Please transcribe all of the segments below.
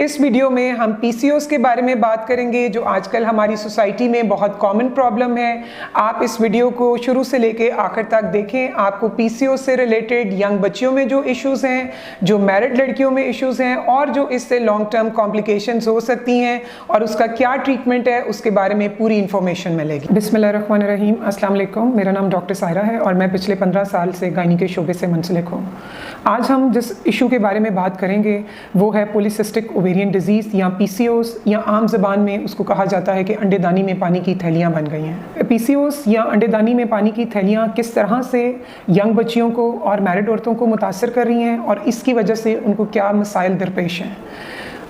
इस वीडियो में हम पीसीओएस के बारे में बात करेंगे जो आजकल हमारी सोसाइटी में बहुत कॉमन प्रॉब्लम है। आप इस वीडियो को शुरू से लेके आखिर तक देखें। आपको पीसीओएस से रिलेटेड यंग बच्चियों में जो इश्यूज़ हैं, जो मैरिड लड़कियों में इश्यूज़ हैं और जो इससे लॉन्ग टर्म कॉम्प्लिकेशंस हो सकती हैं और उसका क्या ट्रीटमेंट है उसके बारे में पूरी इन्फॉर्मेशन मिलेगी। बिस्मिल्लाहिर्रहमानिर्रहीम। अस्सलाम वालेकुम। मेरा नाम डॉक्टर सायरा है और मैं पिछले 15 साल से गायनी के शोबे से मुंसलिक हूँ। आज हम जिस इशू के बारे में बात करेंगे वो है पॉलीसिस्टिक ओवेरियन डिजीज़ या पीसीओएस, या आम ज़बान में उसको कहा जाता है कि अंडेदानी में पानी की थैलियाँ बन गई हैं। पीसीओएस या अंडेदानी में पानी की थैलियाँ किस तरह से यंग बच्चियों को और मैरिड औरतों को मुतासर कर रही हैं और इसकी वजह से उनको क्या मसाइल दरपेश हैं।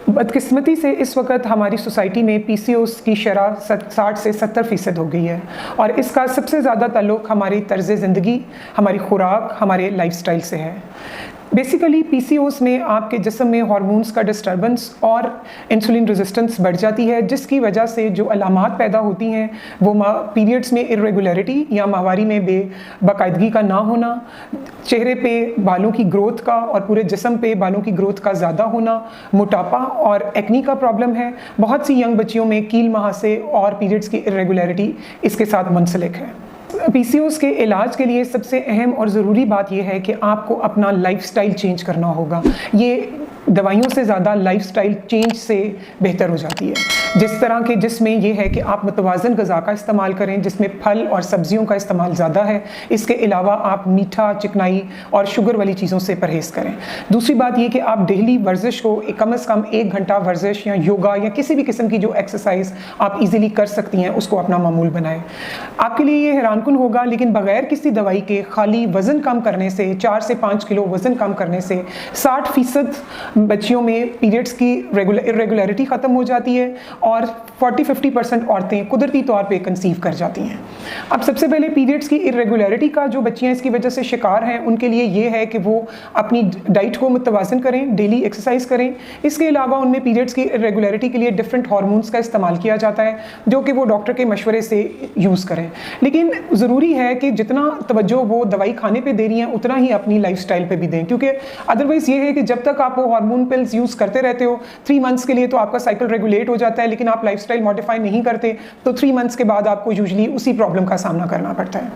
बदकिस्मती से इस वक्त हमारी सोसाइटी में पीसीओएस की शरह 60 से 70% हो गई है और इसका सबसे ज़्यादा ताल्लुक़ हमारी तर्ज़ ज़िंदगी, हमारी खुराक, हमारे लाइफस्टाइल से है। बेसिकली पीसीओएस में आपके जिस्म में हार्मोन्स का डिस्टर्बेंस और इंसुलिन रेजिस्टेंस बढ़ जाती है, जिसकी वजह से जो अलामात पैदा होती हैं वो पीरियड्स में इरेगुलरिटी या माहवारी में बेबाकायदगी का ना होना, चेहरे पे बालों की ग्रोथ का और पूरे जिस्म पे बालों की ग्रोथ का ज़्यादा होना, मोटापा और एक्नी का प्रॉब्लम है। बहुत सी यंग बच्चियों में कील महासे और पीरियड्स की इरेगुलरिटी इसके साथ मुंसलिक है। पीसीओएस के इलाज के लिए सबसे अहम और ज़रूरी बात यह है कि आपको अपना लाइफस्टाइल चेंज करना होगा। ये दवाइयों से ज़्यादा लाइफस्टाइल चेंज से बेहतर हो जाती है। जिस तरह के जिसमें यह है कि आप मुतवाज़न ग़िज़ा का इस्तेमाल करें जिसमें फल और सब्जियों का इस्तेमाल ज़्यादा है। इसके अलावा आप मीठा, चिकनाई और शुगर वाली चीज़ों से परहेज़ करें। दूसरी बात यह कि आप डेली वर्जिश को कम से कम 1 घंटा वर्जिश या योगा या किसी भी किस्म की जो एक्सरसाइज आप इजीली कर सकती हैं उसको अपना मामूल बनाएं। आपके लिए ये हैरानकुन होगा लेकिन बग़ैर किसी दवाई के खाली वज़न कम करने से 4 से 5 किलो वज़न कम करने से 60% बच्चियों में पीरियड्स की इरेगुलरिटी ख़त्म हो जाती है और 40-50% औरतें कुदरती तौर पे कंसीव कर जाती हैं। अब सबसे पहले पीरियड्स की इरेगुलरिटी का जो बच्चियां इसकी वजह से शिकार हैं उनके लिए ये है कि वो अपनी डाइट को मुतवाज़न करें, डेली एक्सरसाइज करें। इसके अलावा उनमें पीरियड्स की इरेगुलरिटी के लिए डिफरेंट हार्मोन्स का इस्तेमाल किया जाता है जो कि वो डॉक्टर के मशवरे से यूज़ करें। लेकिन ज़रूरी है कि जितना तवज्जो वो दवाई खाने पर दे रही हैं उतना ही अपनी लाइफ स्टाइल पर भी दें, क्योंकि अदरवाइज़ ये है कि जब तक आप वो हार्मोन पिल्स यूज़ करते रहते हो 3 मंथ्स के लिए तो आपका साइकिल रेगुलेट हो जाता है, लेकिन आप लाइफस्टाइल मॉडिफाई नहीं करते तो 3 मंथ्स के बाद आपको यूजुअली उसी प्रॉब्लम का सामना करना पड़ता है।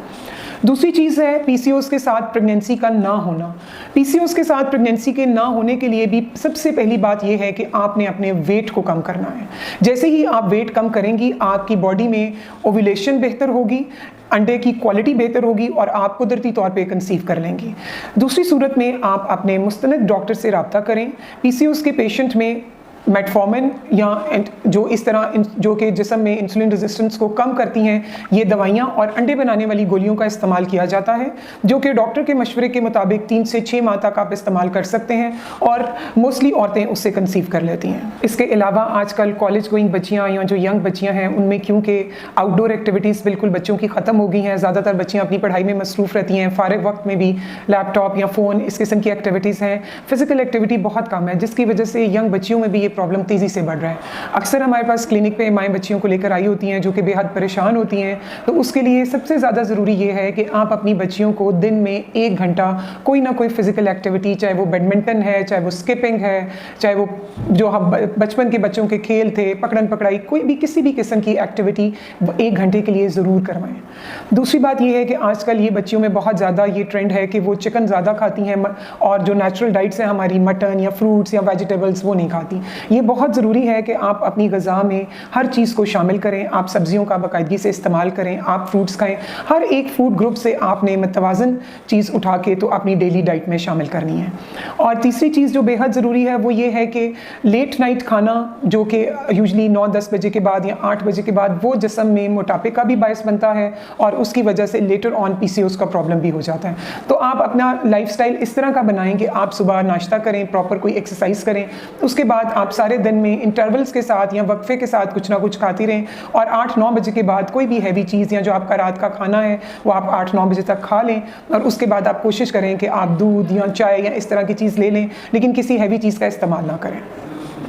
दूसरी चीज़ है पीसीओएस के साथ प्रेगनेंसी का ना होना। पीसीओएस के साथ प्रेगनेंसी के ना होने के लिए भी सबसे पहली बात यह है कि आपने अपने वेट को कम करना है। जैसे ही आप वेट कम करेंगी आपकी बॉडी में ओव्यूलेशन बेहतर होगी, अंडे की क्वालिटी बेहतर होगी और आप कुदरती तौर पे कंसीव कर लेंगी। दूसरी सूरत में आप अपने मुस्तनद डॉक्टर से रब्ता करें। पीसीओएस के पेशेंट में मेटफॉर्मिन या जो इस तरह जो कि जिस्म में इंसुलिन रेजिस्टेंस को कम करती हैं ये दवाइयाँ और अंडे बनाने वाली गोलियों का इस्तेमाल किया जाता है जो कि डॉक्टर के मशवरे के मुताबिक 3 से 6 माह तक आप इस्तेमाल कर सकते हैं और मोस्टली औरतें उससे कंसीव कर लेती हैं। इसके अलावा आजकल कॉलेज गोइंग बच्चियाँ या जो यंग बच्चियाँ हैं उनमें क्योंकि आउटडोर एक्टिविटीज़ बिल्कुल बच्चों की ख़त्म हो गई हैं, ज़्यादातर बच्चियाँ अपनी पढ़ाई में मसरूफ़ रहती हैं, फ़ारिग वक्त में भी लैपटॉप या फ़ोन इस किस्म की एक्टिविटीज़ हैं, फ़िज़िकल एक्टिविटी बहुत कम है जिसकी वजह से यंग बच्चियों में भी ये प्रॉब्लम तेज़ी से बढ़ रहा है। अक्सर हमारे पास क्लिनिक पे माएँ बच्चियों को लेकर आई होती हैं जो कि बेहद परेशान होती हैं, तो उसके लिए सबसे ज़्यादा ज़रूरी ये है कि आप अपनी बच्चियों को दिन में 1 घंटा कोई ना कोई फ़िज़िकल एक्टिविटी, चाहे वो बैडमिंटन है, चाहे वो स्किपिंग है, चाहे वो जो हम बचपन के बच्चों के खेल थे, पकड़न पकड़ाई, कोई भी किसी भी किस्म की एक्टिविटी 1 घंटे के लिए ज़रूर करवाएं। दूसरी बात यह है कि आजकल ये बच्चियों में बहुत ज़्यादा ये ट्रेंड है कि वो चिकन ज़्यादा खाती हैं और जो नेचुरल डाइट्स हैं हमारी मटन या फ्रूट्स या वेजिटेबल्स वो नहीं खाती। ये बहुत ज़रूरी है कि आप अपनी ग़िज़ा में हर चीज़ को शामिल करें, आप सब्जियों का बाकायदगी से इस्तेमाल करें, आप फ्रूट्स खाएं। हर एक फूड ग्रुप से आपने मुतवाज़न चीज़ उठा के तो अपनी डेली डाइट में शामिल करनी है। और तीसरी चीज़ जो बेहद ज़रूरी है वो ये है कि लेट नाइट खाना जो कि यूजली 9-10 बजे के बाद या 8 बजे के बाद वो जिस्म में मोटापे का भी बायस बनता है और उसकी वजह से लेटर ऑन पीसीओएस का प्रॉब्लम भी हो जाता है। तो आप अपना लाइफस्टाइल इस तरह का बनाएं कि आप सुबह नाश्ता करें, प्रॉपर कोई एक्सरसाइज करें, उसके बाद आप सारे दिन में इंटरवल्स के साथ या वक्फे के साथ कुछ ना कुछ खाती रहें और 8-9 बजे के बाद कोई भी हैवी चीज़ या जो आपका रात का खाना है वो आप 8-9 बजे तक खा लें और उसके बाद आप कोशिश करें कि आप दूध या चाय या इस तरह की चीज़ ले लें, लेकिन किसी हैवी चीज़ का इस्तेमाल ना करें।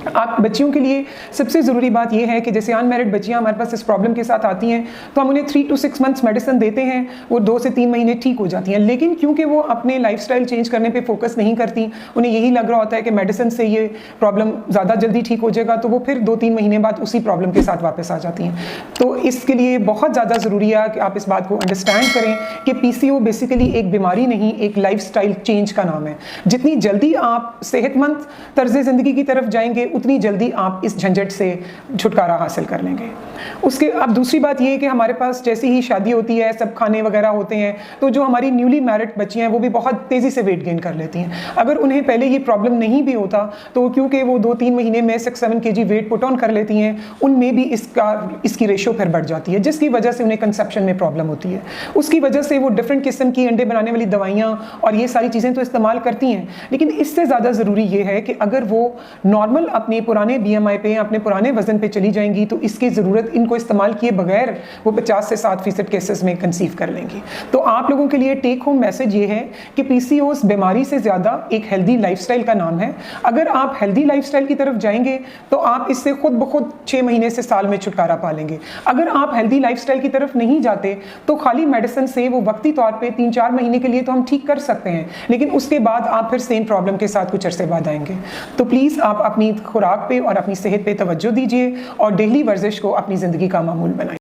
आप बच्चियों के लिए सबसे ज़रूरी बात यह है कि जैसे अनमैरिड बच्चियां हमारे पास इस प्रॉब्लम के साथ आती हैं तो हम उन्हें 3 to 6 मंथ्स मेडिसिन देते हैं, वो 2 से 3 महीने ठीक हो जाती हैं, लेकिन क्योंकि वो अपने लाइफस्टाइल चेंज करने पे फोकस नहीं करती, उन्हें यही लग रहा होता है कि मेडिसिन से ये प्रॉब्लम ज़्यादा जल्दी ठीक हो जाएगा, तो वो फिर 2-3 महीने बाद उसी प्रॉब्लम के साथ वापस आ जाती हैं। तो इसके लिए बहुत ज़्यादा ज़रूरी है कि आप इस बात को अंडरस्टैंड करें कि PCO बेसिकली एक बीमारी नहीं, एक लाइफस्टाइल चेंज का नाम है। जितनी जल्दी आप सेहतमंद तर्ज ज़िंदगी की तरफ जाएंगे उतनी जल्दी आप इस झंझट से छुटकारा हासिल कर लेंगे। उसके अब दूसरी बात ये है कि हमारे पास जैसे ही शादी होती है, सब खाने वगैरह होते हैं, तो जो हमारी न्यूली मैरिड बच्चियां हैं वो भी बहुत तेज़ी से वेट गेन कर लेती हैं। अगर उन्हें पहले ये प्रॉब्लम नहीं भी होता तो क्योंकि वो 2-3 महीने में 6-7 kg वेट पुट ऑन कर लेती हैं, उनमें भी इसकी रेशो फिर बढ़ जाती है, जिसकी वजह से उन्हें कंसेप्शन में प्रॉब्लम होती है। उसकी वजह से वो डिफरेंट किस्म की अंडे बनाने वाली दवाइयाँ और ये सारी चीज़ें तो इस्तेमाल करती हैं, लेकिन इससे ज़्यादा ज़रूरी ये है कि अगर वो नॉर्मल अपने पुराने BMI पे, अपने पुराने वजन पे चली जाएंगी तो इसकी ज़रूरत इनको इस्तेमाल किए बगैर वो 50 से 7% केसेस में कंसीव कर लेंगी। तो आप लोगों के लिए टेक होम मैसेज ये है कि PCOS बीमारी से ज़्यादा एक हेल्दी लाइफस्टाइल का नाम है। अगर आप हेल्दी लाइफस्टाइल की तरफ जाएंगे तो आप इससे खुद ब खुद 6 महीने से साल में छुटकारा पा लेंगे। अगर आप हेल्दी लाइफस्टाइल की तरफ नहीं जाते तो खाली मेडिसिन से वो वक्ती तौर पे 3-4 महीने के लिए तो हम ठीक कर सकते हैं, लेकिन उसके बाद आप फिर सेम प्रॉब्लम के साथ कुछ अरसे बाद आएंगे। तो प्लीज़ आप अपनी खुराक पे और अपनी सेहत पे तवज्जो दीजिए और डेली वर्जिश को अपनी ज़िंदगी का मामूल बनाइए।